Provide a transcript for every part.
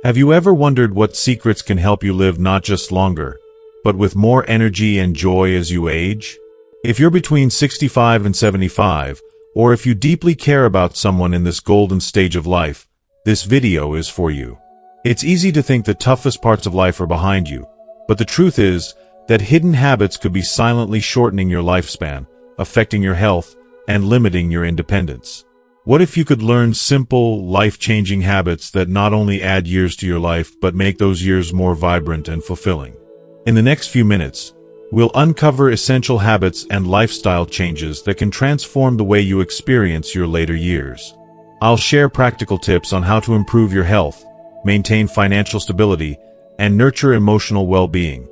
Have you ever wondered what secrets can help you live not just longer, but with more energy and joy as you age? If you're between 65 and 75, or if you deeply care about someone in this golden stage of life, this video is for you. It's easy to think the toughest parts of life are behind you, but the truth is that hidden habits could be silently shortening your lifespan, affecting your health, and limiting your independence. What if you could learn simple, life-changing habits that not only add years to your life but make those years more vibrant and fulfilling? In the next few minutes, we'll uncover essential habits and lifestyle changes that can transform the way you experience your later years. I'll share practical tips on how to improve your health, maintain financial stability, and nurture emotional well-being.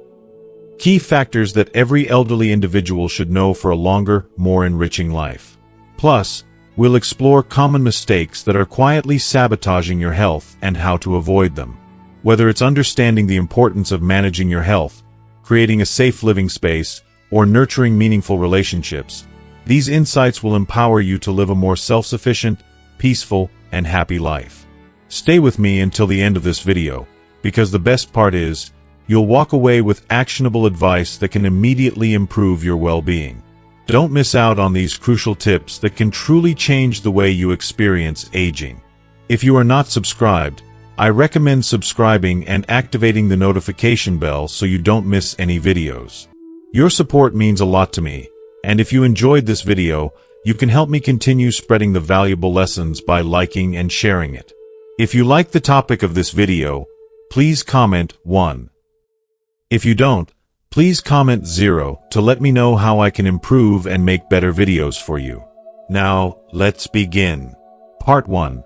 Key factors that every elderly individual should know for a longer, more enriching life. Plus, we'll explore common mistakes that are quietly sabotaging your health and how to avoid them. Whether it's understanding the importance of managing your health, creating a safe living space, or nurturing meaningful relationships, these insights will empower you to live a more self-sufficient, peaceful, and happy life. Stay with me until the end of this video, because the best part is, you'll walk away with actionable advice that can immediately improve your well-being. Don't miss out on these crucial tips that can truly change the way you experience aging. If you are not subscribed, I recommend subscribing and activating the notification bell so you don't miss any videos. Your support means a lot to me, and if you enjoyed this video, you can help me continue spreading the valuable lessons by liking and sharing it. If you like the topic of this video, please comment 1. If you don't, please comment 0 to let me know how I can improve and make better videos for you. Now, let's begin. Part 1.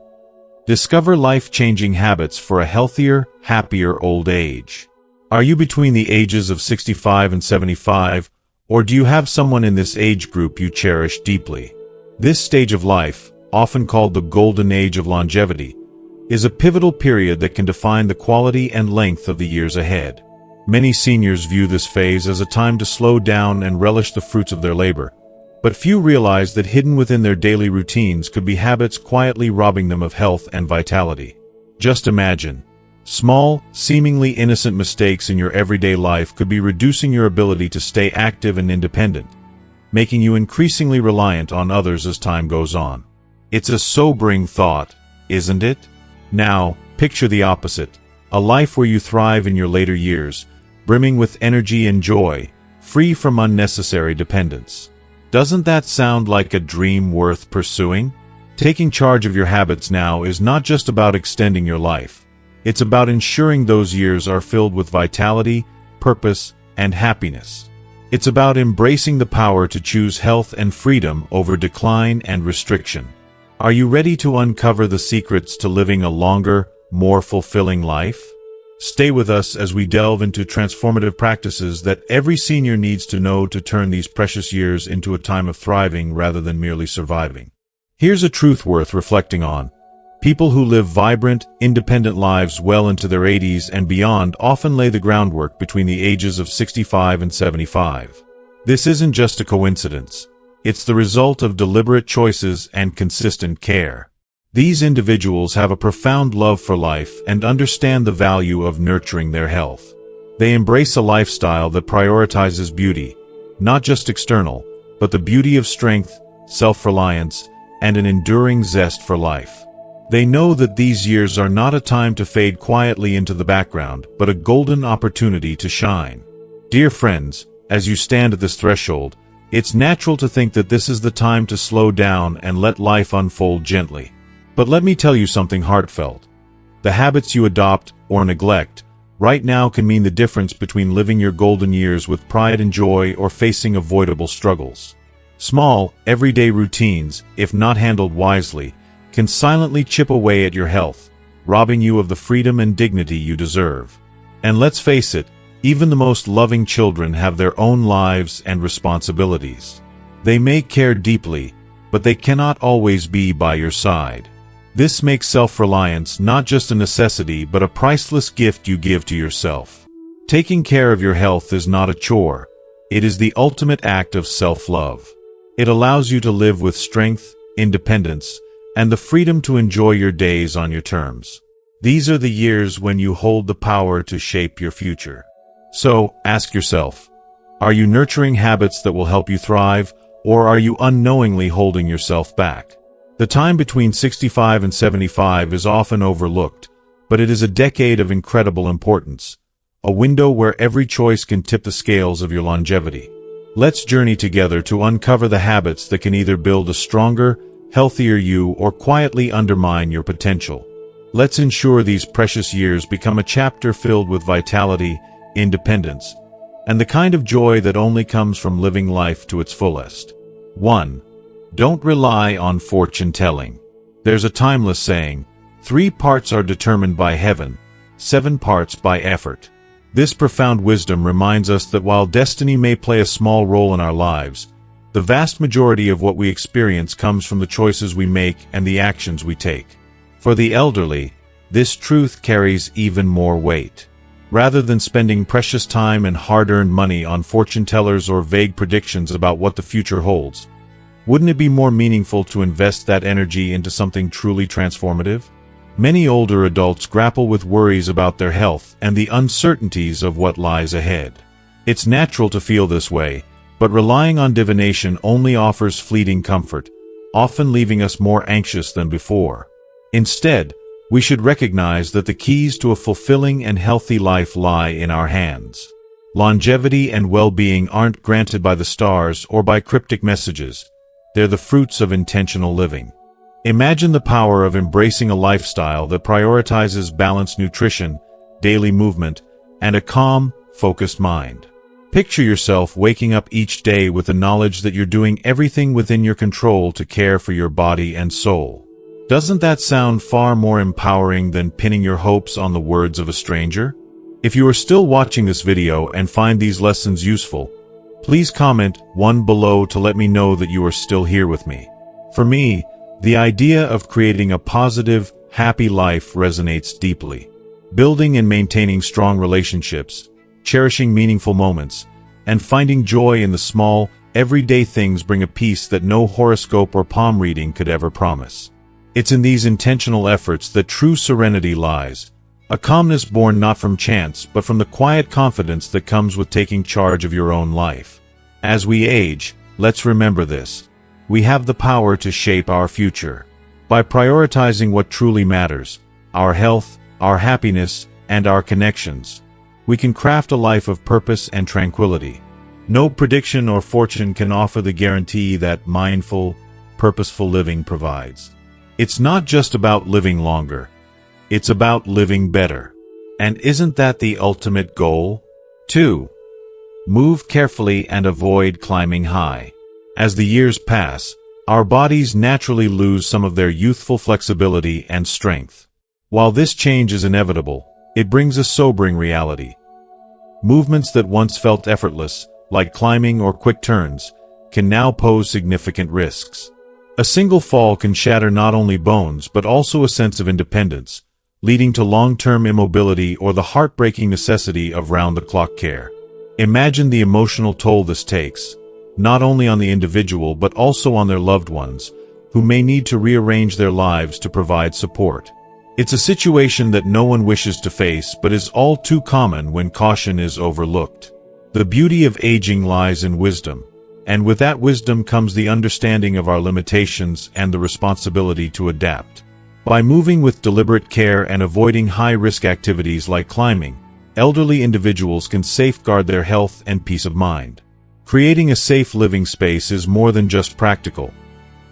Discover life-changing habits for a healthier, happier old age. Are you between the ages of 65 and 75, or do you have someone in this age group you cherish deeply? This stage of life, often called the golden age of longevity, is a pivotal period that can define the quality and length of the years ahead. Many seniors view this phase as a time to slow down and relish the fruits of their labor, but few realize that hidden within their daily routines could be habits quietly robbing them of health and vitality. Just imagine, small, seemingly innocent mistakes in your everyday life could be reducing your ability to stay active and independent, making you increasingly reliant on others as time goes on. It's a sobering thought, isn't it? Now, picture the opposite, a life where you thrive in your later years, brimming with energy and joy, free from unnecessary dependence. Doesn't that sound like a dream worth pursuing? Taking charge of your habits now is not just about extending your life. It's about ensuring those years are filled with vitality, purpose, and happiness. It's about embracing the power to choose health and freedom over decline and restriction. Are you ready to uncover the secrets to living a longer, more fulfilling life? Stay with us as we delve into transformative practices that every senior needs to know to turn these precious years into a time of thriving rather than merely surviving. Here's a truth worth reflecting on. People who live vibrant, independent lives well into their 80s and beyond often lay the groundwork between the ages of 65 and 75. This isn't just a coincidence. It's the result of deliberate choices and consistent care. These individuals have a profound love for life and understand the value of nurturing their health. They embrace a lifestyle that prioritizes beauty, not just external, but the beauty of strength, self-reliance, and an enduring zest for life. They know that these years are not a time to fade quietly into the background, but a golden opportunity to shine. Dear friends, as you stand at this threshold, it's natural to think that this is the time to slow down and let life unfold gently. But let me tell you something heartfelt. The habits you adopt or neglect right now can mean the difference between living your golden years with pride and joy or facing avoidable struggles. Small, everyday routines, if not handled wisely, can silently chip away at your health, robbing you of the freedom and dignity you deserve. And let's face it, even the most loving children have their own lives and responsibilities. They may care deeply, but they cannot always be by your side. This makes self-reliance not just a necessity but a priceless gift you give to yourself. Taking care of your health is not a chore. It is the ultimate act of self-love. It allows you to live with strength, independence, and the freedom to enjoy your days on your terms. These are the years when you hold the power to shape your future. So, ask yourself, are you nurturing habits that will help you thrive, or are you unknowingly holding yourself back? The time between 65 and 75 is often overlooked, but it is a decade of incredible importance, a window where every choice can tip the scales of your longevity. Let's journey together to uncover the habits that can either build a stronger, healthier you or quietly undermine your potential. Let's ensure these precious years become a chapter filled with vitality, independence, and the kind of joy that only comes from living life to its fullest. 1. Don't rely on fortune-telling. There's a timeless saying, 3 parts are determined by heaven, 7 parts by effort. This profound wisdom reminds us that while destiny may play a small role in our lives, the vast majority of what we experience comes from the choices we make and the actions we take. For the elderly, this truth carries even more weight. Rather than spending precious time and hard-earned money on fortune-tellers or vague predictions about what the future holds, wouldn't it be more meaningful to invest that energy into something truly transformative? Many older adults grapple with worries about their health and the uncertainties of what lies ahead. It's natural to feel this way, but relying on divination only offers fleeting comfort, often leaving us more anxious than before. Instead, we should recognize that the keys to a fulfilling and healthy life lie in our hands. Longevity and well-being aren't granted by the stars or by cryptic messages. They're the fruits of intentional living. Imagine the power of embracing a lifestyle that prioritizes balanced nutrition, daily movement, and a calm, focused mind. Picture yourself waking up each day with the knowledge that you're doing everything within your control to care for your body and soul. Doesn't that sound far more empowering than pinning your hopes on the words of a stranger? If you are still watching this video and find these lessons useful, please comment 1 below to let me know that you are still here with me. For me, the idea of creating a positive, happy life resonates deeply. Building and maintaining strong relationships, cherishing meaningful moments, and finding joy in the small, everyday things bring a peace that no horoscope or palm reading could ever promise. It's in these intentional efforts that true serenity lies, a calmness born not from chance but from the quiet confidence that comes with taking charge of your own life. As we age, let's remember this. We have the power to shape our future. By prioritizing what truly matters, our health, our happiness, and our connections, we can craft a life of purpose and tranquility. No prediction or fortune can offer the guarantee that mindful, purposeful living provides. It's not just about living longer. It's about living better. And isn't that the ultimate goal? 2. Move carefully and avoid climbing high. As the years pass, our bodies naturally lose some of their youthful flexibility and strength. While this change is inevitable, it brings a sobering reality. Movements that once felt effortless, like climbing or quick turns, can now pose significant risks. A single fall can shatter not only bones but also a sense of independence, leading to long-term immobility or the heartbreaking necessity of round-the-clock care. Imagine the emotional toll this takes, not only on the individual but also on their loved ones, who may need to rearrange their lives to provide support. It's a situation that no one wishes to face but is all too common when caution is overlooked. The beauty of aging lies in wisdom, and with that wisdom comes the understanding of our limitations and the responsibility to adapt. By moving with deliberate care and avoiding high-risk activities like climbing, elderly individuals can safeguard their health and peace of mind. Creating a safe living space is more than just practical.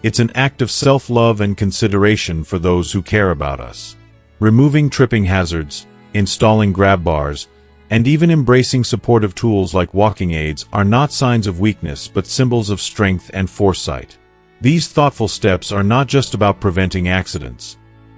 It's an act of self-love and consideration for those who care about us. Removing tripping hazards, installing grab bars, and even embracing supportive tools like walking aids are not signs of weakness but symbols of strength and foresight. These thoughtful steps are not just about preventing accidents.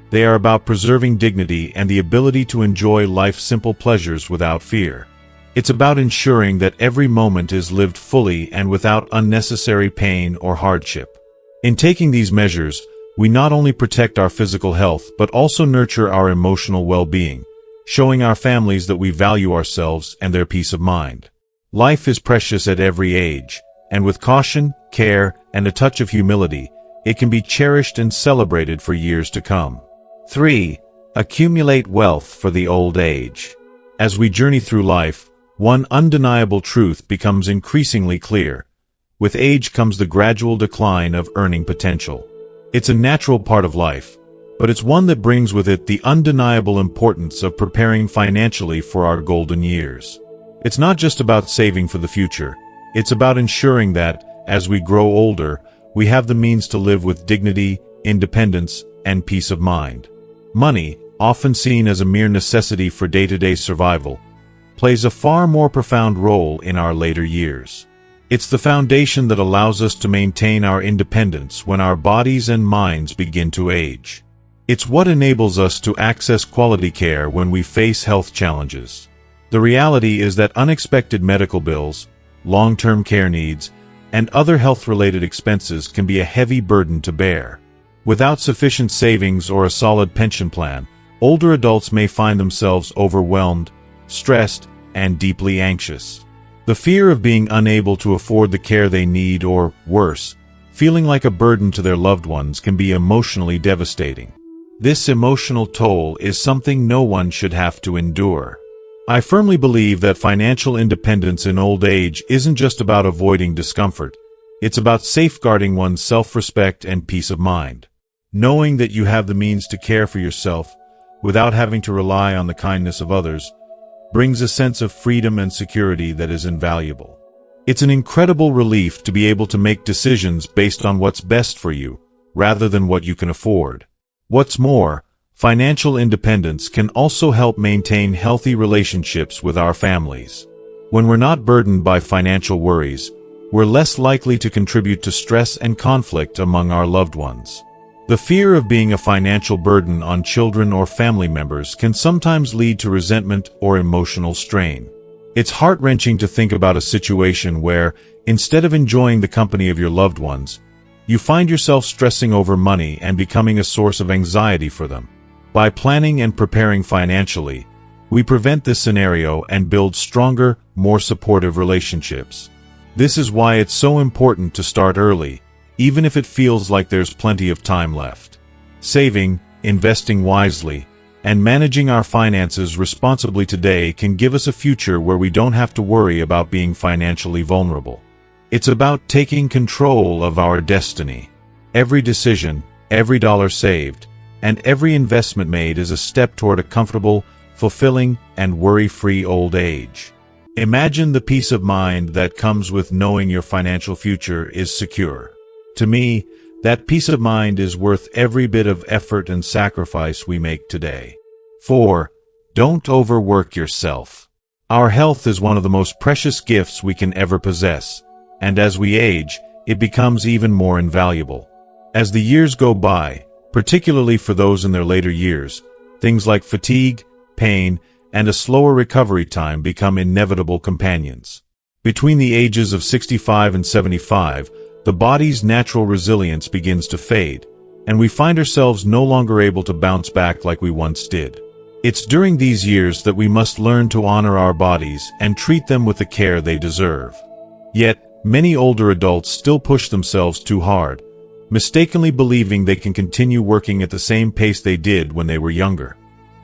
They are about preserving dignity and the ability to enjoy life's simple pleasures without fear. It's about ensuring that every moment is lived fully and without unnecessary pain or hardship. In taking these measures, we not only protect our physical health but also nurture our emotional well-being, showing our families that we value ourselves and their peace of mind. Life is precious at every age, and with caution, care, and a touch of humility, it can be cherished and celebrated for years to come. 3. Accumulate wealth for the old age. As we journey through life, one undeniable truth becomes increasingly clear. With age comes the gradual decline of earning potential. It's a natural part of life, but it's one that brings with it the undeniable importance of preparing financially for our golden years. It's not just about saving for the future, it's about ensuring that, as we grow older, we have the means to live with dignity, independence, and peace of mind. Money, often seen as a mere necessity for day-to-day survival, plays a far more profound role in our later years. It's the foundation that allows us to maintain our independence when our bodies and minds begin to age. It's what enables us to access quality care when we face health challenges. The reality is that unexpected medical bills, long-term care needs, and other health-related expenses can be a heavy burden to bear. Without sufficient savings or a solid pension plan, older adults may find themselves overwhelmed, stressed, and deeply anxious. The fear of being unable to afford the care they need, or, worse, feeling like a burden to their loved ones, can be emotionally devastating. This emotional toll is something no one should have to endure. I firmly believe that financial independence in old age isn't just about avoiding discomfort. It's about safeguarding one's self-respect and peace of mind. Knowing that you have the means to care for yourself, without having to rely on the kindness of others, brings a sense of freedom and security that is invaluable. It's an incredible relief to be able to make decisions based on what's best for you, rather than what you can afford. What's more, financial independence can also help maintain healthy relationships with our families. When we're not burdened by financial worries, we're less likely to contribute to stress and conflict among our loved ones. The fear of being a financial burden on children or family members can sometimes lead to resentment or emotional strain. It's heart-wrenching to think about a situation where, instead of enjoying the company of your loved ones, you find yourself stressing over money and becoming a source of anxiety for them. By planning and preparing financially, we prevent this scenario and build stronger, more supportive relationships. This is why it's so important to start early, even if it feels like there's plenty of time left. Saving, investing wisely, and managing our finances responsibly today can give us a future where we don't have to worry about being financially vulnerable. It's about taking control of our destiny. Every decision, every dollar saved, and every investment made is a step toward a comfortable, fulfilling, and worry-free old age. Imagine the peace of mind that comes with knowing your financial future is secure. To me, that peace of mind is worth every bit of effort and sacrifice we make today. 4. Don't overwork yourself. Our health is one of the most precious gifts we can ever possess, and as we age, it becomes even more invaluable. As the years go by, particularly for those in their later years, things like fatigue, pain, and a slower recovery time become inevitable companions. Between the ages of 65 and 75, the body's natural resilience begins to fade, and we find ourselves no longer able to bounce back like we once did. It's during these years that we must learn to honor our bodies and treat them with the care they deserve. Yet, many older adults still push themselves too hard, mistakenly believing they can continue working at the same pace they did when they were younger.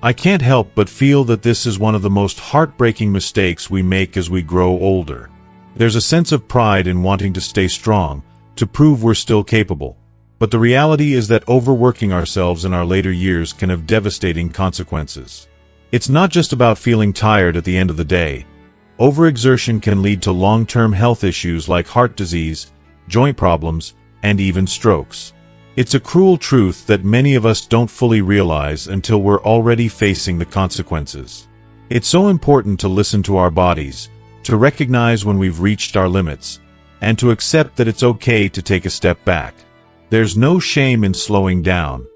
I can't help but feel that this is one of the most heartbreaking mistakes we make as we grow older. There's a sense of pride in wanting to stay strong, to prove we're still capable. But the reality is that overworking ourselves in our later years can have devastating consequences. It's not just about feeling tired at the end of the day. Overexertion can lead to long-term health issues like heart disease, joint problems, and even strokes. It's a cruel truth that many of us don't fully realize until we're already facing the consequences. It's so important to listen to our bodies, to recognize when we've reached our limits, and to accept that it's okay to take a step back. There's no shame in slowing down.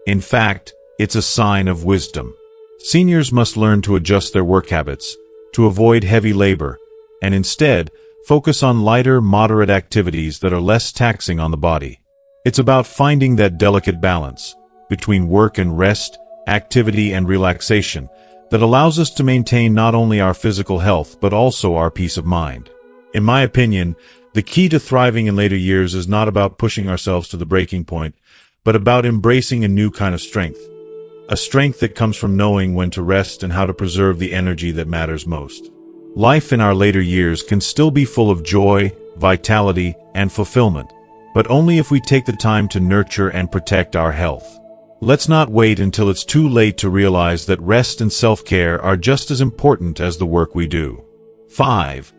In fact, it's a sign of wisdom. Seniors must learn to adjust their work habits, to avoid heavy labor, and instead, focus on lighter, moderate activities that are less taxing on the body. It's about finding that delicate balance between work and rest, activity and relaxation that allows us to maintain not only our physical health but also our peace of mind. In my opinion, the key to thriving in later years is not about pushing ourselves to the breaking point, but about embracing a new kind of strength. a strength that comes from knowing when to rest and how to preserve the energy that matters most. Life in our later years can still be full of joy, vitality, and fulfillment, but only if we take the time to nurture and protect our health. Let's not wait until it's too late to realize that rest and self-care are just as important as the work we do. 5.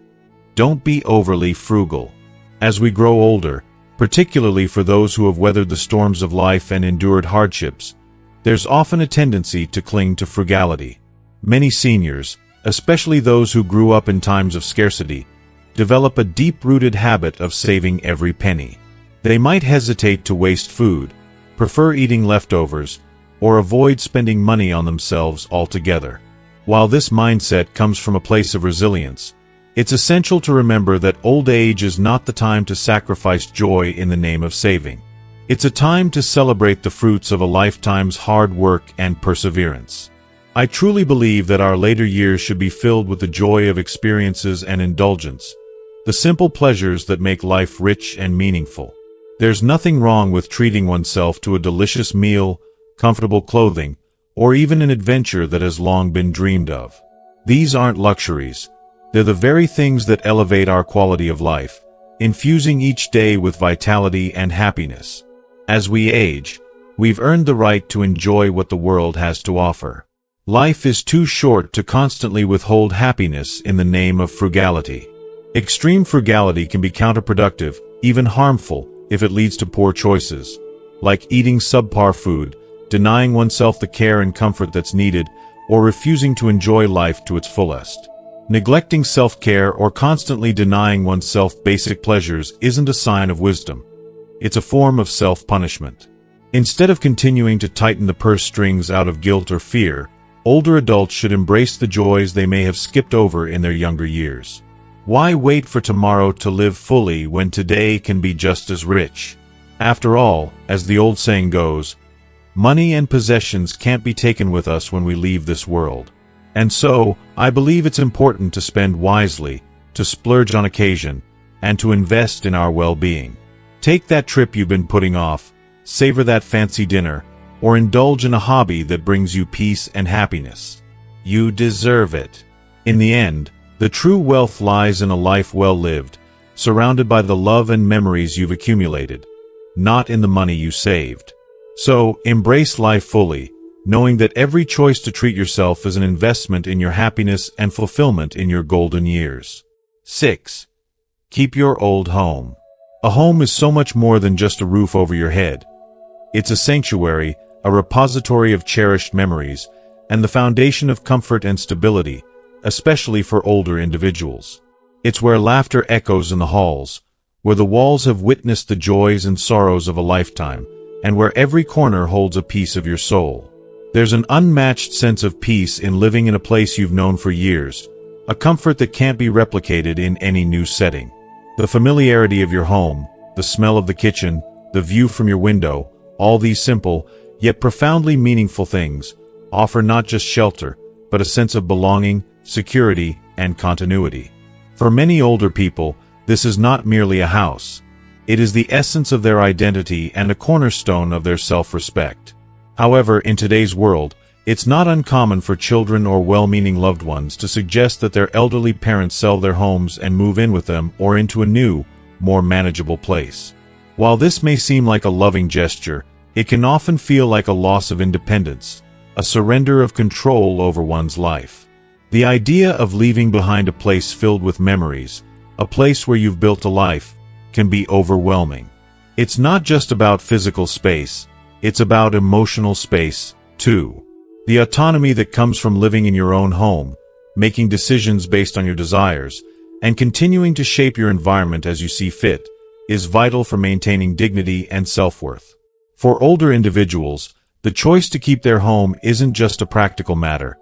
Don't be overly frugal. As we grow older, particularly for those who have weathered the storms of life and endured hardships, there's often a tendency to cling to frugality. Many seniors, especially those who grew up in times of scarcity, develop a deep-rooted habit of saving every penny. They might hesitate to waste food, prefer eating leftovers, or avoid spending money on themselves altogether. While this mindset comes from a place of resilience, it's essential to remember that old age is not the time to sacrifice joy in the name of saving. It's a time to celebrate the fruits of a lifetime's hard work and perseverance. I truly believe that our later years should be filled with the joy of experiences and indulgence, the simple pleasures that make life rich and meaningful. There's nothing wrong with treating oneself to a delicious meal, comfortable clothing, or even an adventure that has long been dreamed of. These aren't luxuries. They're the very things that elevate our quality of life, infusing each day with vitality and happiness. As we age, we've earned the right to enjoy what the world has to offer. Life is too short to constantly withhold happiness in the name of frugality. Extreme frugality can be counterproductive, even harmful, if it leads to poor choices, like eating subpar food, denying oneself the care and comfort that's needed, or refusing to enjoy life to its fullest. Neglecting self-care or constantly denying oneself basic pleasures isn't a sign of wisdom. It's a form of self-punishment. Instead of continuing to tighten the purse strings out of guilt or fear, older adults should embrace the joys they may have skipped over in their younger years. Why wait for tomorrow to live fully when today can be just as rich? After all, as the old saying goes, money and possessions can't be taken with us when we leave this world. And so, I believe it's important to spend wisely, to splurge on occasion, and to invest in our well-being. Take that trip you've been putting off, savor that fancy dinner, or indulge in a hobby that brings you peace and happiness. You deserve it. In the end, the true wealth lies in a life well lived, surrounded by the love and memories you've accumulated, not in the money you saved. So, embrace life fully, knowing that every choice to treat yourself is an investment in your happiness and fulfillment in your golden years. 6. Keep your old home. A home is so much more than just a roof over your head. It's a sanctuary, a repository of cherished memories, and the foundation of comfort and stability, especially for older individuals. It's where laughter echoes in the halls, where the walls have witnessed the joys and sorrows of a lifetime, and where every corner holds a piece of your soul. There's an unmatched sense of peace in living in a place you've known for years, a comfort that can't be replicated in any new setting. The familiarity of your home, the smell of the kitchen, the view from your window, all these simple, yet profoundly meaningful things, offer not just shelter, but a sense of belonging, security, and continuity. For many older people, this is not merely a house. It is the essence of their identity and a cornerstone of their self-respect. However, in today's world, it's not uncommon for children or well-meaning loved ones to suggest that their elderly parents sell their homes and move in with them or into a new, more manageable place. While this may seem like a loving gesture, it can often feel like a loss of independence, a surrender of control over one's life. The idea of leaving behind a place filled with memories, a place where you've built a life, can be overwhelming. It's not just about physical space, it's about emotional space, too. The autonomy that comes from living in your own home, making decisions based on your desires, and continuing to shape your environment as you see fit, is vital for maintaining dignity and self-worth. For older individuals, the choice to keep their home isn't just a practical matter.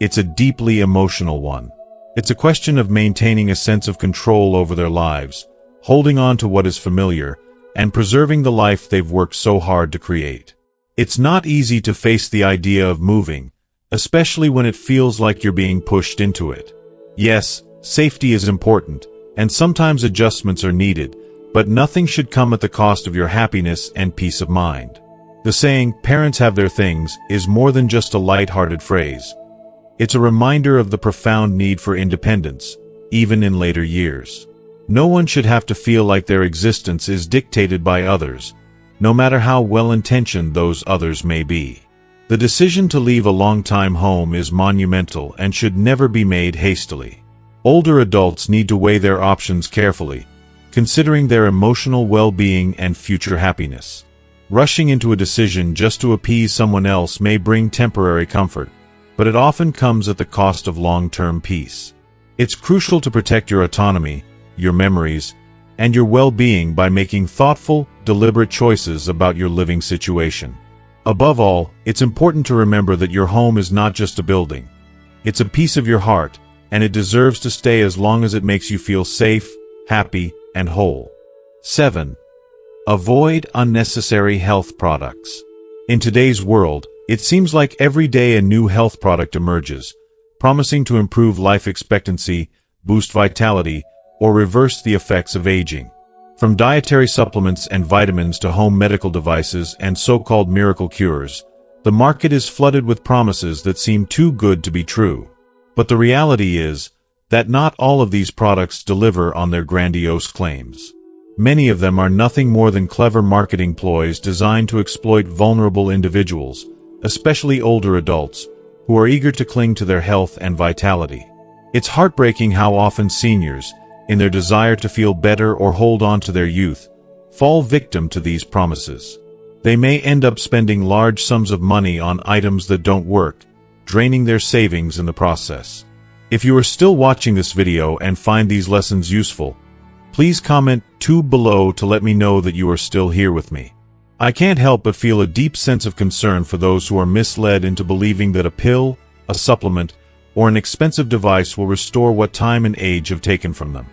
It's a deeply emotional one. It's a question of maintaining a sense of control over their lives, holding on to what is familiar, and preserving the life they've worked so hard to create. It's not easy to face the idea of moving, especially when it feels like you're being pushed into it. Yes, safety is important, and sometimes adjustments are needed, but nothing should come at the cost of your happiness and peace of mind. The saying, "parents have their things," is more than just a light-hearted phrase. It's a reminder of the profound need for independence, even in later years. No one should have to feel like their existence is dictated by others, no matter how well-intentioned those others may be. The decision to leave a long-time home is monumental and should never be made hastily. Older adults need to weigh their options carefully, considering their emotional well-being and future happiness. Rushing into a decision just to appease someone else may bring temporary comfort, but it often comes at the cost of long-term peace. It's crucial to protect your autonomy, your memories, and your well-being by making thoughtful, deliberate choices about your living situation. Above all, it's important to remember that your home is not just a building. It's a piece of your heart, and it deserves to stay as long as it makes you feel safe, happy, and whole. 7. Avoid unnecessary health products. In today's world, it seems like every day a new health product emerges, promising to improve life expectancy, boost vitality, or reverse the effects of aging. From dietary supplements and vitamins to home medical devices and so-called miracle cures, the market is flooded with promises that seem too good to be true. But the reality is that not all of these products deliver on their grandiose claims. Many of them are nothing more than clever marketing ploys designed to exploit vulnerable individuals, especially older adults, who are eager to cling to their health and vitality. It's heartbreaking how often seniors, in their desire to feel better or hold on to their youth, fall victim to these promises. They may end up spending large sums of money on items that don't work, draining their savings in the process. If you are still watching this video and find these lessons useful, please comment 2 below to let me know that you are still here with me. I can't help but feel a deep sense of concern for those who are misled into believing that a pill, a supplement, or an expensive device will restore what time and age have taken from them.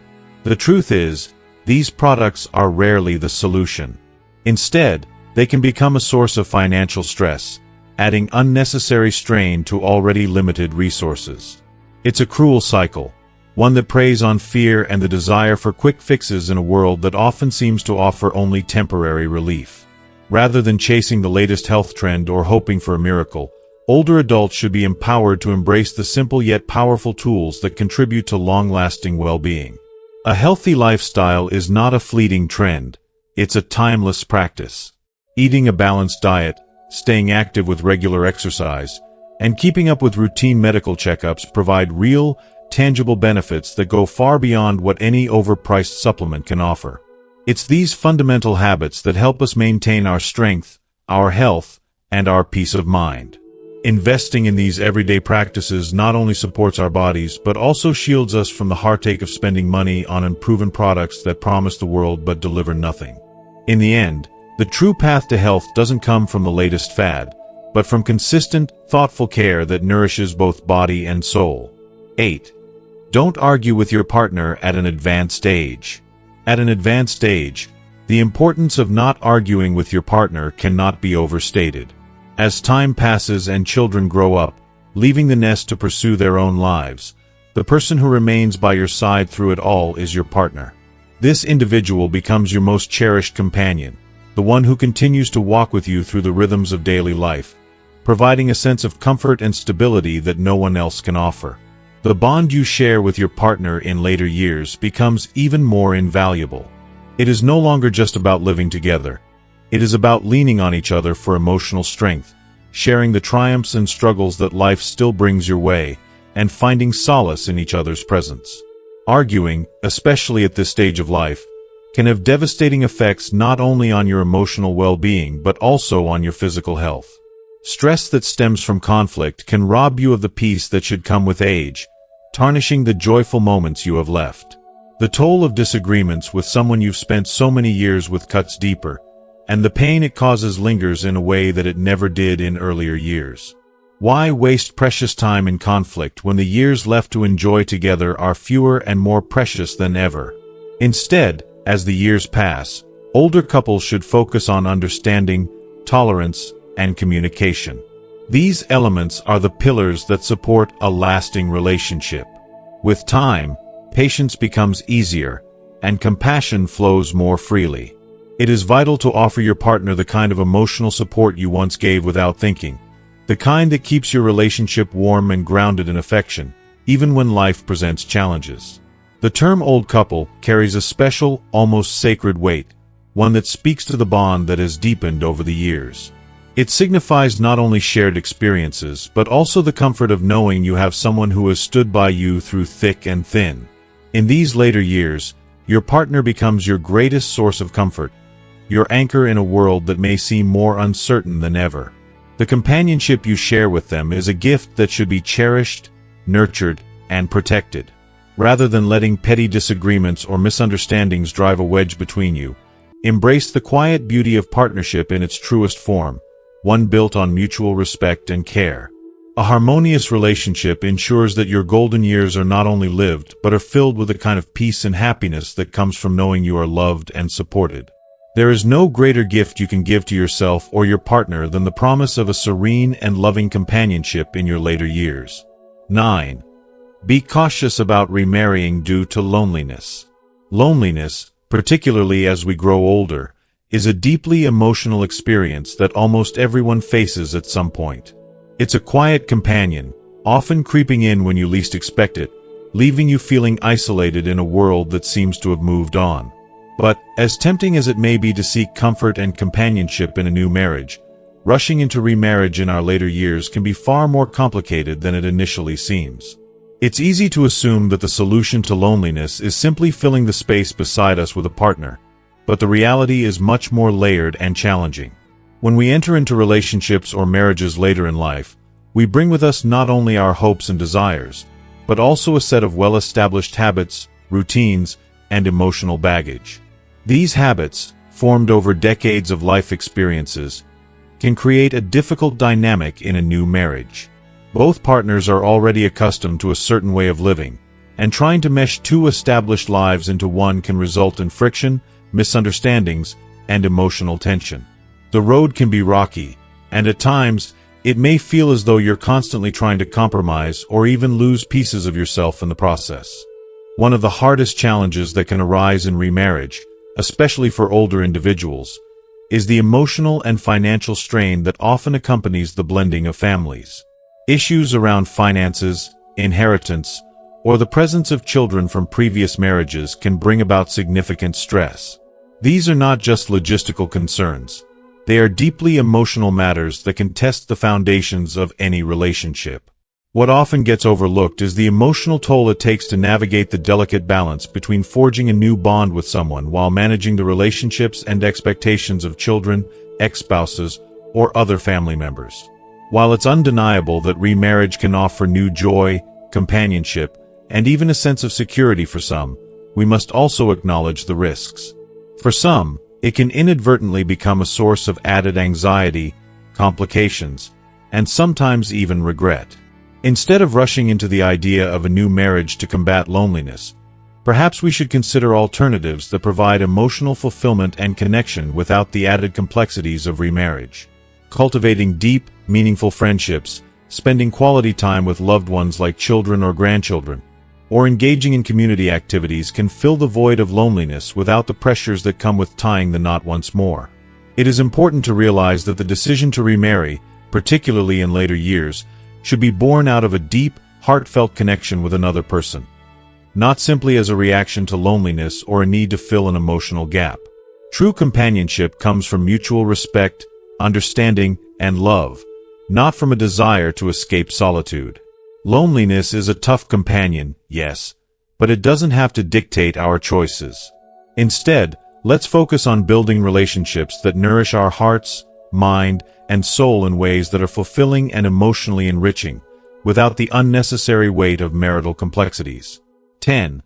The truth is, these products are rarely the solution. Instead, they can become a source of financial stress, adding unnecessary strain to already limited resources. It's a cruel cycle, one that preys on fear and the desire for quick fixes in a world that often seems to offer only temporary relief. Rather than chasing the latest health trend or hoping for a miracle, older adults should be empowered to embrace the simple yet powerful tools that contribute to long-lasting well-being. A healthy lifestyle is not a fleeting trend, it's a timeless practice. Eating a balanced diet, staying active with regular exercise, and keeping up with routine medical checkups provide real, tangible benefits that go far beyond what any overpriced supplement can offer. It's these fundamental habits that help us maintain our strength, our health, and our peace of mind. Investing in these everyday practices not only supports our bodies but also shields us from the heartache of spending money on unproven products that promise the world but deliver nothing. In the end, the true path to health doesn't come from the latest fad, but from consistent, thoughtful care that nourishes both body and soul. 8. Don't argue with your partner at an advanced age. At an advanced age, the importance of not arguing with your partner cannot be overstated. As time passes and children grow up, leaving the nest to pursue their own lives, the person who remains by your side through it all is your partner. This individual becomes your most cherished companion, the one who continues to walk with you through the rhythms of daily life, providing a sense of comfort and stability that no one else can offer. The bond you share with your partner in later years becomes even more invaluable. It is no longer just about living together. It is about leaning on each other for emotional strength, sharing the triumphs and struggles that life still brings your way, and finding solace in each other's presence. Arguing, especially at this stage of life, can have devastating effects not only on your emotional well-being but also on your physical health. Stress that stems from conflict can rob you of the peace that should come with age, tarnishing the joyful moments you have left. The toll of disagreements with someone you've spent so many years with cuts deeper, and the pain it causes lingers in a way that it never did in earlier years. Why waste precious time in conflict when the years left to enjoy together are fewer and more precious than ever? Instead, as the years pass, older couples should focus on understanding, tolerance, and communication. These elements are the pillars that support a lasting relationship. With time, patience becomes easier, and compassion flows more freely. It is vital to offer your partner the kind of emotional support you once gave without thinking, the kind that keeps your relationship warm and grounded in affection, even when life presents challenges. The term old couple carries a special, almost sacred weight, one that speaks to the bond that has deepened over the years. It signifies not only shared experiences, but also the comfort of knowing you have someone who has stood by you through thick and thin. In these later years, your partner becomes your greatest source of comfort, your anchor in a world that may seem more uncertain than ever. The companionship you share with them is a gift that should be cherished, nurtured, and protected. Rather than letting petty disagreements or misunderstandings drive a wedge between you, embrace the quiet beauty of partnership in its truest form, one built on mutual respect and care. A harmonious relationship ensures that your golden years are not only lived, but are filled with the kind of peace and happiness that comes from knowing you are loved and supported. There is no greater gift you can give to yourself or your partner than the promise of a serene and loving companionship in your later years. 9. Be cautious about remarrying due to loneliness. Loneliness, particularly as we grow older, is a deeply emotional experience that almost everyone faces at some point. It's a quiet companion, often creeping in when you least expect it, leaving you feeling isolated in a world that seems to have moved on. But, as tempting as it may be to seek comfort and companionship in a new marriage, rushing into remarriage in our later years can be far more complicated than it initially seems. It's easy to assume that the solution to loneliness is simply filling the space beside us with a partner, but the reality is much more layered and challenging. When we enter into relationships or marriages later in life, we bring with us not only our hopes and desires, but also a set of well-established habits, routines, and emotional baggage. These habits, formed over decades of life experiences, can create a difficult dynamic in a new marriage. Both partners are already accustomed to a certain way of living, and trying to mesh two established lives into one can result in friction, misunderstandings, and emotional tension. The road can be rocky, and at times, it may feel as though you're constantly trying to compromise or even lose pieces of yourself in the process. One of the hardest challenges that can arise in remarriage, especially for older individuals, is the emotional and financial strain that often accompanies the blending of families. Issues around finances, inheritance, or the presence of children from previous marriages can bring about significant stress. These are not just logistical concerns. They are deeply emotional matters that can test the foundations of any relationship. What often gets overlooked is the emotional toll it takes to navigate the delicate balance between forging a new bond with someone while managing the relationships and expectations of children, ex-spouses, or other family members. While it's undeniable that remarriage can offer new joy, companionship, and even a sense of security for some, we must also acknowledge the risks. For some, it can inadvertently become a source of added anxiety, complications, and sometimes even regret. Instead of rushing into the idea of a new marriage to combat loneliness, perhaps we should consider alternatives that provide emotional fulfillment and connection without the added complexities of remarriage. Cultivating deep, meaningful friendships, spending quality time with loved ones like children or grandchildren, or engaging in community activities can fill the void of loneliness without the pressures that come with tying the knot once more. It is important to realize that the decision to remarry, particularly in later years, should be born out of a deep, heartfelt connection with another person, not simply as a reaction to loneliness or a need to fill an emotional gap. True companionship comes from mutual respect, understanding, and love, not from a desire to escape solitude. Loneliness is a tough companion, yes, but it doesn't have to dictate our choices. Instead, let's focus on building relationships that nourish our hearts, mind, and soul in ways that are fulfilling and emotionally enriching, without the unnecessary weight of marital complexities. 10.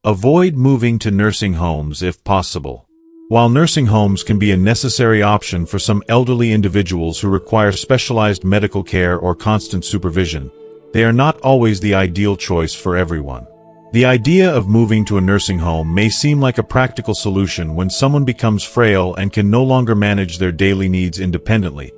Avoid moving to nursing homes if possible. While nursing homes can be a necessary option for some elderly individuals who require specialized medical care or constant supervision, they are not always the ideal choice for everyone. The idea of moving to a nursing home may seem like a practical solution when someone becomes frail and can no longer manage their daily needs independently,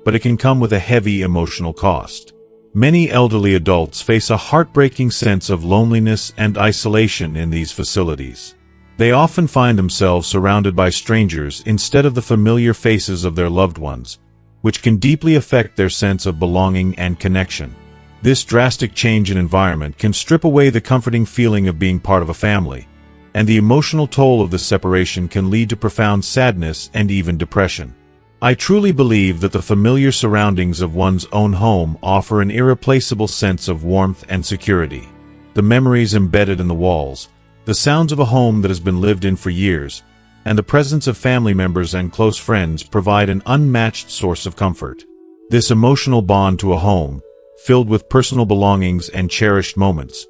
but it can come with a heavy emotional cost. Many elderly adults face a heartbreaking sense of loneliness and isolation in these facilities. They often find themselves surrounded by strangers instead of the familiar faces of their loved ones, which can deeply affect their sense of belonging and connection. This drastic change in environment can strip away the comforting feeling of being part of a family, and the emotional toll of this separation can lead to profound sadness and even depression. I truly believe that the familiar surroundings of one's own home offer an irreplaceable sense of warmth and security. The memories embedded in the walls, the sounds of a home that has been lived in for years, and the presence of family members and close friends provide an unmatched source of comfort. This emotional bond to a home, filled with personal belongings and cherished moments,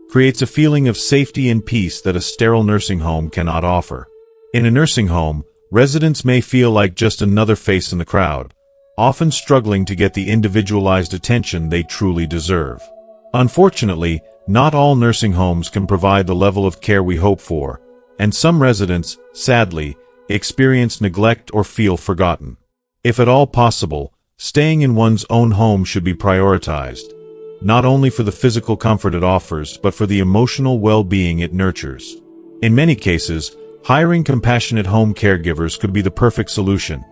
creates a feeling of safety and peace that a sterile nursing home cannot offer. In a nursing home, residents may feel like just another face in the crowd, often struggling to get the individualized attention they truly deserve. Unfortunately, not all nursing homes can provide the level of care we hope for, and some residents, sadly, experience neglect or feel forgotten. If at all possible, staying in one's own home should be prioritized, not only for the physical comfort it offers but for the emotional well-being it nurtures. In many cases, hiring compassionate home caregivers could be the perfect solution,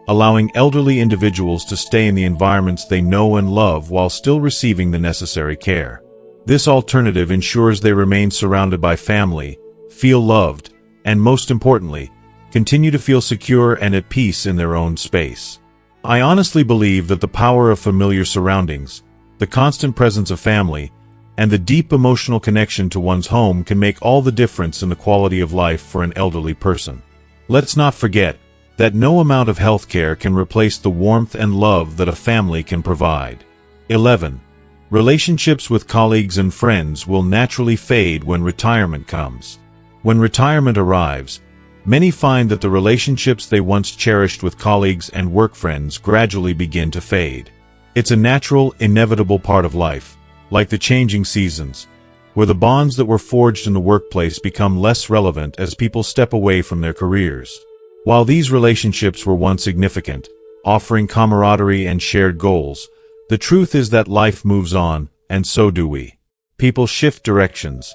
allowing elderly individuals to stay in the environments they know and love while still receiving the necessary care. This alternative ensures they remain surrounded by family, feel loved, and most importantly, continue to feel secure and at peace in their own space. I honestly believe that the power of familiar surroundings, the constant presence of family, and the deep emotional connection to one's home can make all the difference in the quality of life for an elderly person. Let's not forget that no amount of healthcare can replace the warmth and love that a family can provide. 11. Relationships with colleagues and friends will naturally fade when retirement comes. When retirement arrives, many find that the relationships they once cherished with colleagues and work friends gradually begin to fade. It's a natural, inevitable part of life, like the changing seasons, where the bonds that were forged in the workplace become less relevant as people step away from their careers. While these relationships were once significant, offering camaraderie and shared goals, the truth is that life moves on, and so do we. People shift directions,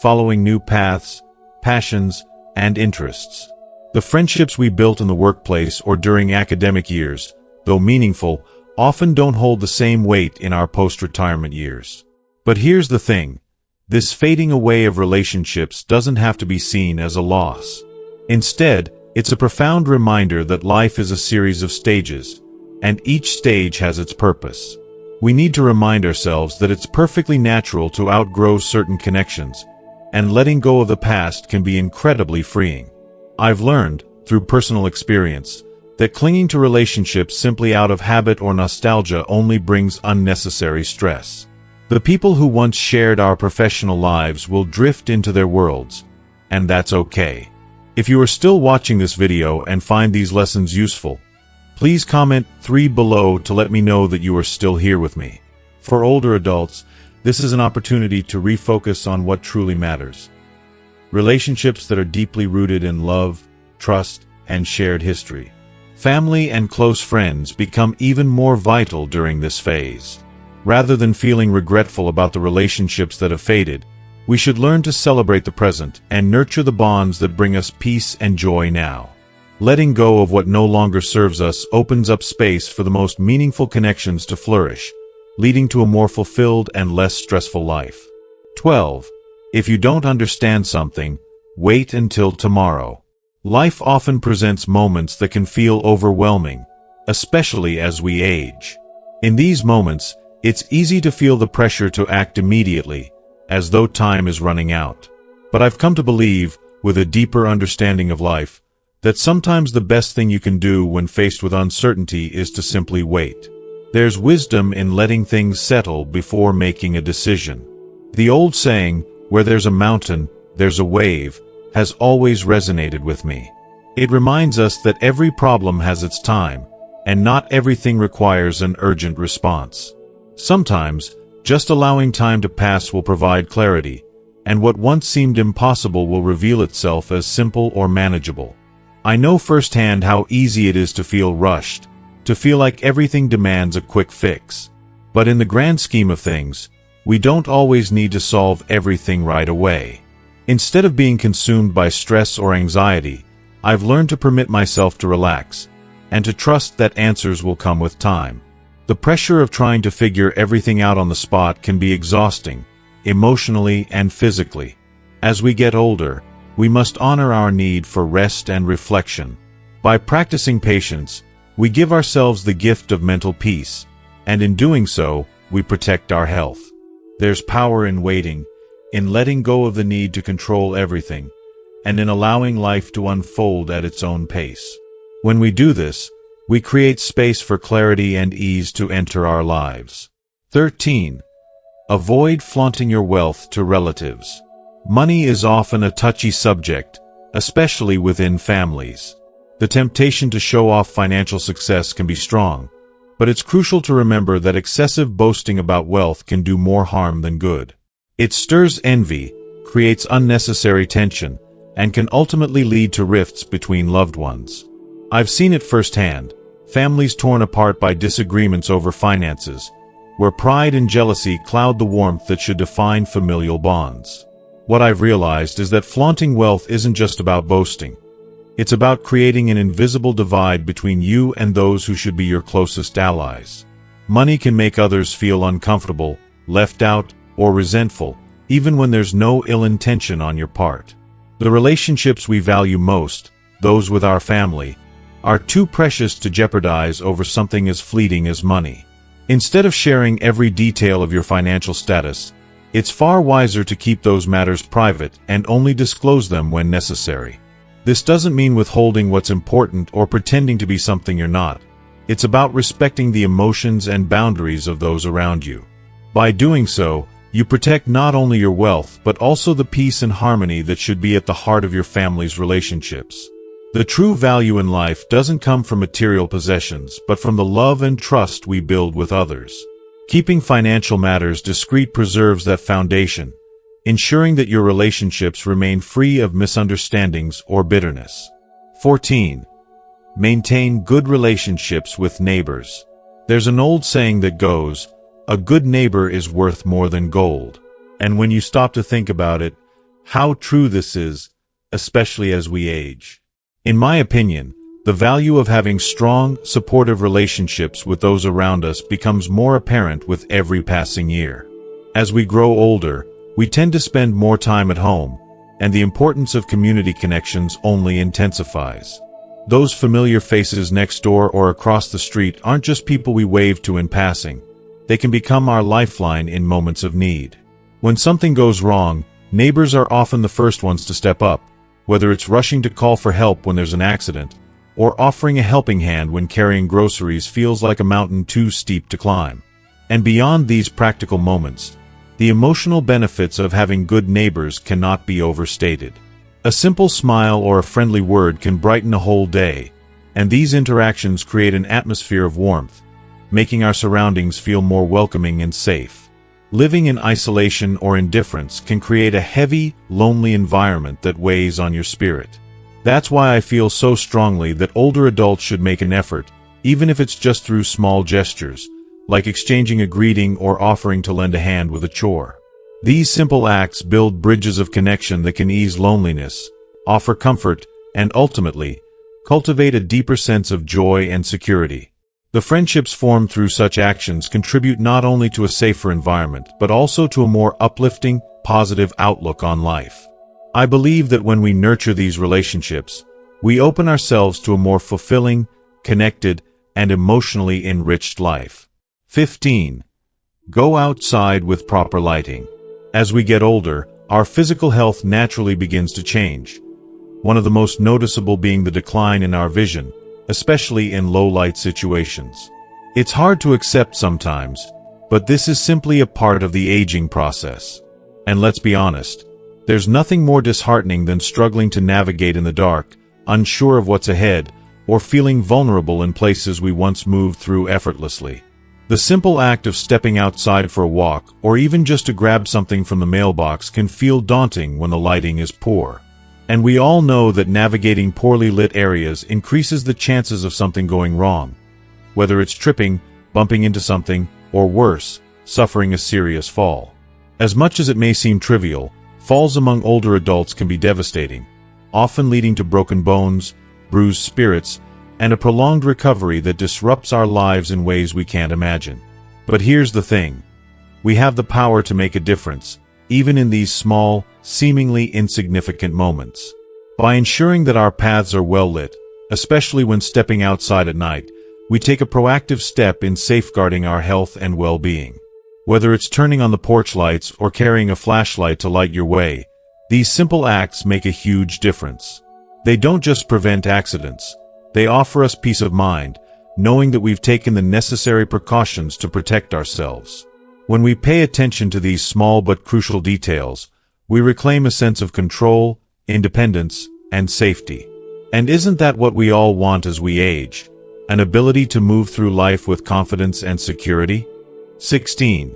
following new paths, passions, and interests. The friendships we built in the workplace or during academic years, though meaningful, often don't hold the same weight in our post-retirement years. But here's the thing. This fading away of relationships doesn't have to be seen as a loss. Instead, it's a profound reminder that life is a series of stages, and each stage has its purpose. We need to remind ourselves that it's perfectly natural to outgrow certain connections, and letting go of the past can be incredibly freeing. I've learned, through personal experience, that clinging to relationships simply out of habit or nostalgia only brings unnecessary stress. The people who once shared our professional lives will drift into their worlds, and that's okay. If you are still watching this video and find these lessons useful, please comment 3 below to let me know that you are still here with me. For older adults, this is an opportunity to refocus on what truly matters. Relationships that are deeply rooted in love, trust, and shared history. Family and close friends become even more vital during this phase. Rather than feeling regretful about the relationships that have faded, we should learn to celebrate the present and nurture the bonds that bring us peace and joy now. Letting go of what no longer serves us opens up space for the most meaningful connections to flourish, leading to a more fulfilled and less stressful life. 12. If you don't understand something, wait until tomorrow. Life often presents moments that can feel overwhelming, especially as we age. In these moments, it's easy to feel the pressure to act immediately, as though time is running out. But I've come to believe, with a deeper understanding of life, that sometimes the best thing you can do when faced with uncertainty is to simply wait. There's wisdom in letting things settle before making a decision. The old saying, where there's a mountain, there's a wave, has always resonated with me. It reminds us that every problem has its time, and not everything requires an urgent response. Sometimes, just allowing time to pass will provide clarity, and what once seemed impossible will reveal itself as simple or manageable. I know firsthand how easy it is to feel rushed, to feel like everything demands a quick fix. But in the grand scheme of things, we don't always need to solve everything right away. Instead of being consumed by stress or anxiety, I've learned to permit myself to relax, and to trust that answers will come with time. The pressure of trying to figure everything out on the spot can be exhausting, emotionally and physically. As we get older, we must honor our need for rest and reflection. By practicing patience, we give ourselves the gift of mental peace, and in doing so, we protect our health. There's power in waiting, in letting go of the need to control everything, and in allowing life to unfold at its own pace. When we do this, we create space for clarity and ease to enter our lives. 13. Avoid flaunting your wealth to relatives. Money is often a touchy subject, especially within families. The temptation to show off financial success can be strong, but it's crucial to remember that excessive boasting about wealth can do more harm than good. It stirs envy, creates unnecessary tension, and can ultimately lead to rifts between loved ones. I've seen it firsthand, families torn apart by disagreements over finances, where pride and jealousy cloud the warmth that should define familial bonds. What I've realized is that flaunting wealth isn't just about boasting. It's about creating an invisible divide between you and those who should be your closest allies. Money can make others feel uncomfortable, left out, or resentful, even when there's no ill intention on your part. The relationships we value most, those with our family, are too precious to jeopardize over something as fleeting as money. Instead of sharing every detail of your financial status, it's far wiser to keep those matters private and only disclose them when necessary. This doesn't mean withholding what's important or pretending to be something you're not. It's about respecting the emotions and boundaries of those around you. By doing so, you protect not only your wealth but also the peace and harmony that should be at the heart of your family's relationships. The true value in life doesn't come from material possessions but from the love and trust we build with others. Keeping financial matters discreet preserves that foundation, ensuring that your relationships remain free of misunderstandings or bitterness. 14. Maintain good relationships with neighbors. There's an old saying that goes, "A good neighbor is worth more than gold." And when you stop to think about it, how true this is, especially as we age. In my opinion, the value of having strong, supportive relationships with those around us becomes more apparent with every passing year. As we grow older, we tend to spend more time at home, and the importance of community connections only intensifies. Those familiar faces next door or across the street aren't just people we wave to in passing. They can become our lifeline in moments of need. When something goes wrong, neighbors are often the first ones to step up, whether it's rushing to call for help when there's an accident, or offering a helping hand when carrying groceries feels like a mountain too steep to climb. And beyond these practical moments, the emotional benefits of having good neighbors cannot be overstated. A simple smile or a friendly word can brighten a whole day, and these interactions create an atmosphere of warmth, making our surroundings feel more welcoming and safe. Living in isolation or indifference can create a heavy, lonely environment that weighs on your spirit. That's why I feel so strongly that older adults should make an effort, even if it's just through small gestures, like exchanging a greeting or offering to lend a hand with a chore. These simple acts build bridges of connection that can ease loneliness, offer comfort, and ultimately, cultivate a deeper sense of joy and security. The friendships formed through such actions contribute not only to a safer environment but also to a more uplifting, positive outlook on life. I believe that when we nurture these relationships, we open ourselves to a more fulfilling, connected, and emotionally enriched life. 15. Go outside with proper lighting. As we get older, our physical health naturally begins to change, one of the most noticeable being the decline in our vision, especially in low-light situations. It's hard to accept sometimes, but this is simply a part of the aging process. And let's be honest, there's nothing more disheartening than struggling to navigate in the dark, unsure of what's ahead, or feeling vulnerable in places we once moved through effortlessly. The simple act of stepping outside for a walk, or even just to grab something from the mailbox, can feel daunting when the lighting is poor. And we all know that navigating poorly lit areas increases the chances of something going wrong, whether it's tripping, bumping into something, or worse, suffering a serious fall. As much as it may seem trivial, falls among older adults can be devastating, often leading to broken bones, bruised spirits, and a prolonged recovery that disrupts our lives in ways we can't imagine. But here's the thing. We have the power to make a difference, even in these small, seemingly insignificant moments. By ensuring that our paths are well lit, especially when stepping outside at night, we take a proactive step in safeguarding our health and well-being. Whether it's turning on the porch lights or carrying a flashlight to light your way, these simple acts make a huge difference. They don't just prevent accidents. They offer us peace of mind, knowing that we've taken the necessary precautions to protect ourselves. When we pay attention to these small but crucial details, we reclaim a sense of control, independence, and safety. And isn't that what we all want as we age? An ability to move through life with confidence and security? 16.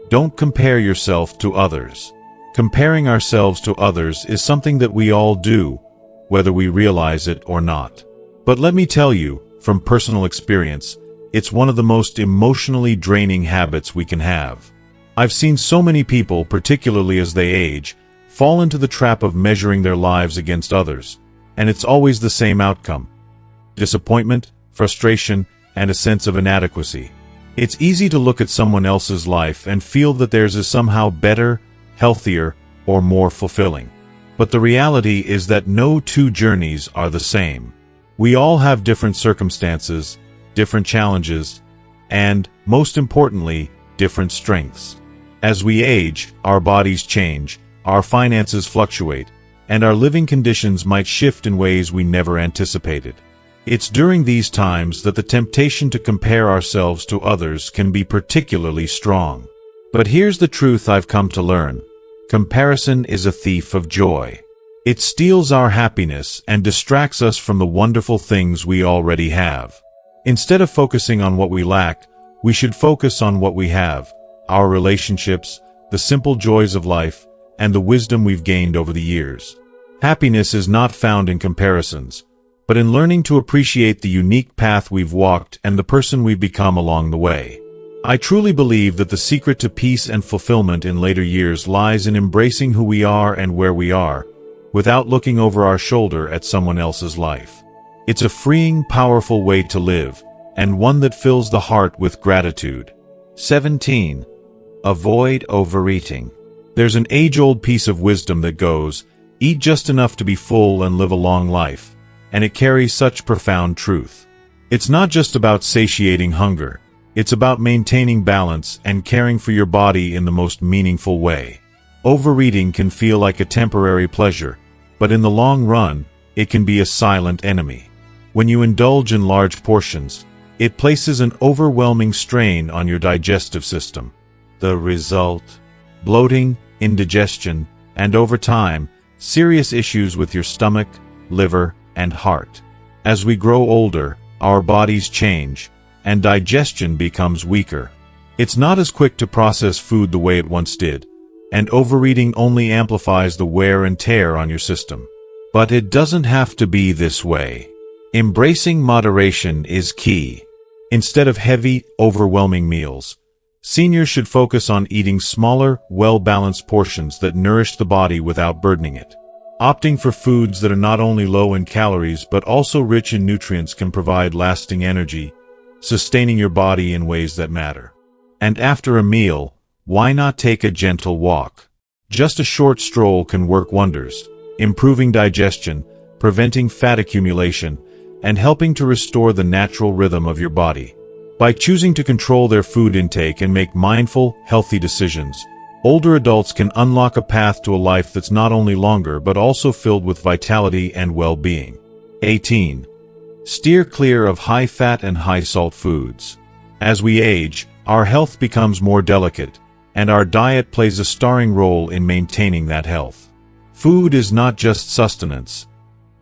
Don't compare yourself to others. Comparing ourselves to others is something that we all do, whether we realize it or not. But let me tell you, from personal experience, it's one of the most emotionally draining habits we can have. I've seen so many people, particularly as they age, fall into the trap of measuring their lives against others, and it's always the same outcome: disappointment, frustration, and a sense of inadequacy. It's easy to look at someone else's life and feel that theirs is somehow better, healthier, or more fulfilling. But the reality is that no two journeys are the same. We all have different circumstances, different challenges, and, most importantly, different strengths. As we age, our bodies change, our finances fluctuate, and our living conditions might shift in ways we never anticipated. It's during these times that the temptation to compare ourselves to others can be particularly strong. But here's the truth I've come to learn. Comparison is a thief of joy. It steals our happiness and distracts us from the wonderful things we already have. Instead of focusing on what we lack, we should focus on what we have: our relationships, the simple joys of life, and the wisdom we've gained over the years. Happiness is not found in comparisons, but in learning to appreciate the unique path we've walked and the person we've become along the way. I truly believe that the secret to peace and fulfillment in later years lies in embracing who we are and where we are, without looking over our shoulder at someone else's life. It's a freeing, powerful way to live, and one that fills the heart with gratitude. 17. Avoid overeating. There's an age-old piece of wisdom that goes, eat just enough to be full and live a long life, and it carries such profound truth. It's not just about satiating hunger, it's about maintaining balance and caring for your body in the most meaningful way. Overeating can feel like a temporary pleasure, but in the long run, it can be a silent enemy. When you indulge in large portions, it places an overwhelming strain on your digestive system. The result? Bloating, indigestion, and over time, serious issues with your stomach, liver, and heart. As we grow older, our bodies change, and digestion becomes weaker. It's not as quick to process food the way it once did, and overeating only amplifies the wear and tear on your system. But it doesn't have to be this way. Embracing moderation is key. Instead of heavy, overwhelming meals, seniors should focus on eating smaller, well-balanced portions that nourish the body without burdening it. Opting for foods that are not only low in calories but also rich in nutrients can provide lasting energy, sustaining your body in ways that matter. And after a meal, why not take a gentle walk? Just a short stroll can work wonders, improving digestion, preventing fat accumulation, and helping to restore the natural rhythm of your body. By choosing to control their food intake and make mindful, healthy decisions, older adults can unlock a path to a life that's not only longer but also filled with vitality and well-being. 18. Steer clear of high-fat and high-salt foods. As we age, our health becomes more delicate, and our diet plays a starring role in maintaining that health. Food is not just sustenance,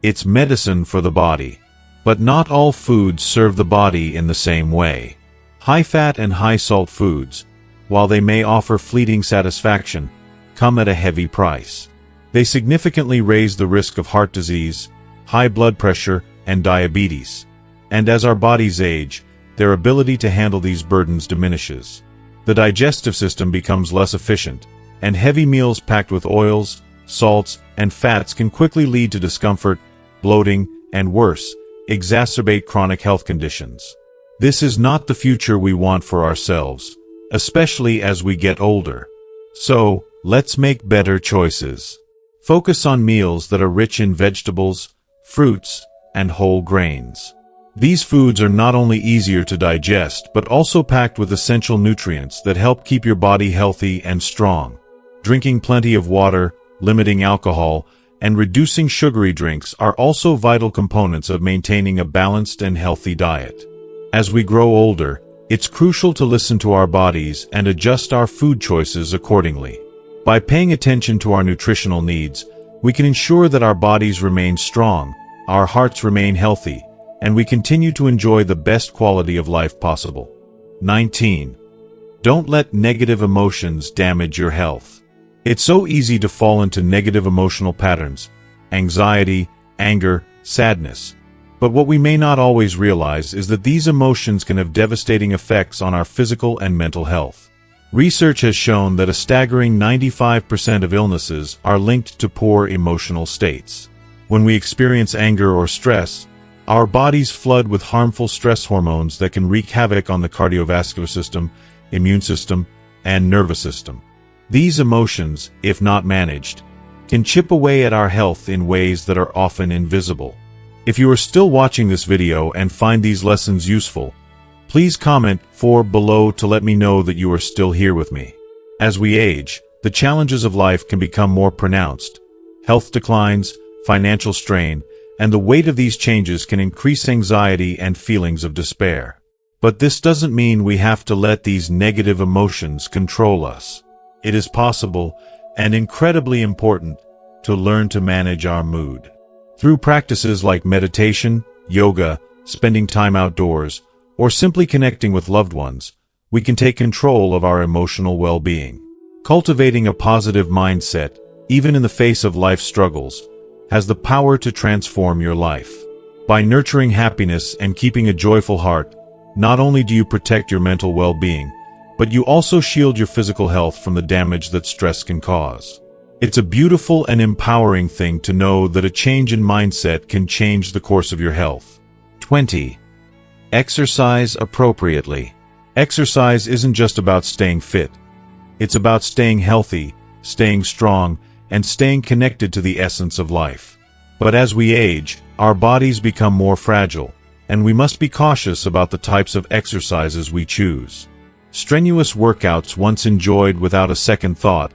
it's medicine for the body. But not all foods serve the body in the same way. High-fat and high-salt foods, while they may offer fleeting satisfaction, come at a heavy price. They significantly raise the risk of heart disease, high blood pressure, and diabetes. And as our bodies age, their ability to handle these burdens diminishes. The digestive system becomes less efficient, and heavy meals packed with oils, salts, and fats can quickly lead to discomfort, bloating, and worse, exacerbate chronic health conditions. This is not the future we want for ourselves, especially as we get older. So, let's make better choices. Focus on meals that are rich in vegetables, fruits, and whole grains. These foods are not only easier to digest but also packed with essential nutrients that help keep your body healthy and strong. Drinking plenty of water, limiting alcohol, and reducing sugary drinks are also vital components of maintaining a balanced and healthy diet. As we grow older, it's crucial to listen to our bodies and adjust our food choices accordingly. By paying attention to our nutritional needs, we can ensure that our bodies remain strong, our hearts remain healthy, and we continue to enjoy the best quality of life possible. 19. Don't let negative emotions damage your health. It's so easy to fall into negative emotional patterns, anxiety, anger, sadness. But what we may not always realize is that these emotions can have devastating effects on our physical and mental health. Research has shown that a staggering 95% of illnesses are linked to poor emotional states. When we experience anger or stress, our bodies flood with harmful stress hormones that can wreak havoc on the cardiovascular system, immune system, and nervous system. These emotions, if not managed, can chip away at our health in ways that are often invisible. If you are still watching this video and find these lessons useful, please comment below to let me know that you are still here with me. As we age, the challenges of life can become more pronounced. Health declines, financial strain, and the weight of these changes can increase anxiety and feelings of despair. But this doesn't mean we have to let these negative emotions control us. It is possible, and incredibly important, to learn to manage our mood. Through practices like meditation, yoga, spending time outdoors, or simply connecting with loved ones, we can take control of our emotional well-being. Cultivating a positive mindset, even in the face of life's struggles, has the power to transform your life. By nurturing happiness and keeping a joyful heart, not only do you protect your mental well-being, but you also shield your physical health from the damage that stress can cause. It's a beautiful and empowering thing to know that a change in mindset can change the course of your health. 20. Exercise appropriately. Exercise isn't just about staying fit. It's about staying healthy, staying strong, and staying connected to the essence of life. But as we age, our bodies become more fragile, and we must be cautious about the types of exercises we choose. Strenuous workouts once enjoyed without a second thought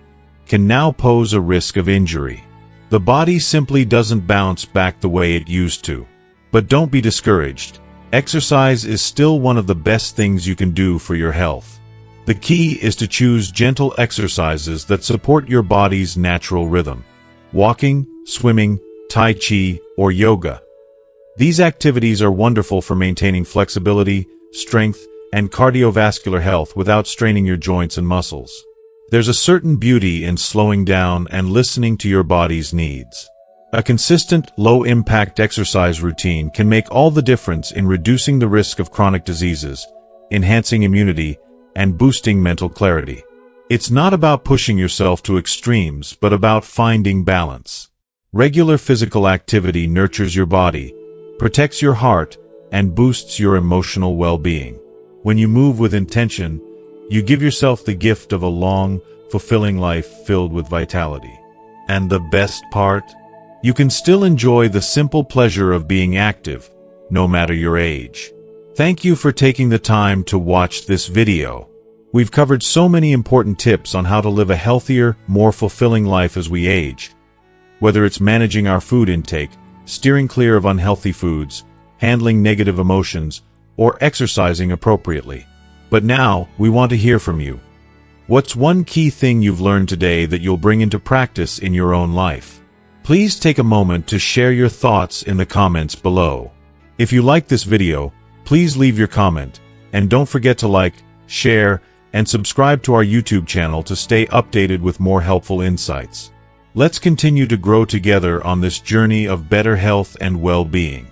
can now pose a risk of injury. The body simply doesn't bounce back the way it used to. But don't be discouraged. Exercise is still one of the best things you can do for your health. The key is to choose gentle exercises that support your body's natural rhythm. Walking, swimming, tai chi, or yoga. These activities are wonderful for maintaining flexibility, strength, and cardiovascular health without straining your joints and muscles. There's a certain beauty in slowing down and listening to your body's needs. A consistent, low-impact exercise routine can make all the difference in reducing the risk of chronic diseases, enhancing immunity, and boosting mental clarity. It's not about pushing yourself to extremes, but about finding balance. Regular physical activity nurtures your body, protects your heart, and boosts your emotional well-being. When you move with intention, you give yourself the gift of a long, fulfilling life filled with vitality. And the best part? You can still enjoy the simple pleasure of being active, no matter your age. Thank you for taking the time to watch this video. We've covered so many important tips on how to live a healthier, more fulfilling life as we age. Whether it's managing our food intake, steering clear of unhealthy foods, handling negative emotions, or exercising appropriately. But now, we want to hear from you. What's one key thing you've learned today that you'll bring into practice in your own life? Please take a moment to share your thoughts in the comments below. If you like this video, please leave your comment, and don't forget to like, share, and subscribe to our YouTube channel to stay updated with more helpful insights. Let's continue to grow together on this journey of better health and well-being.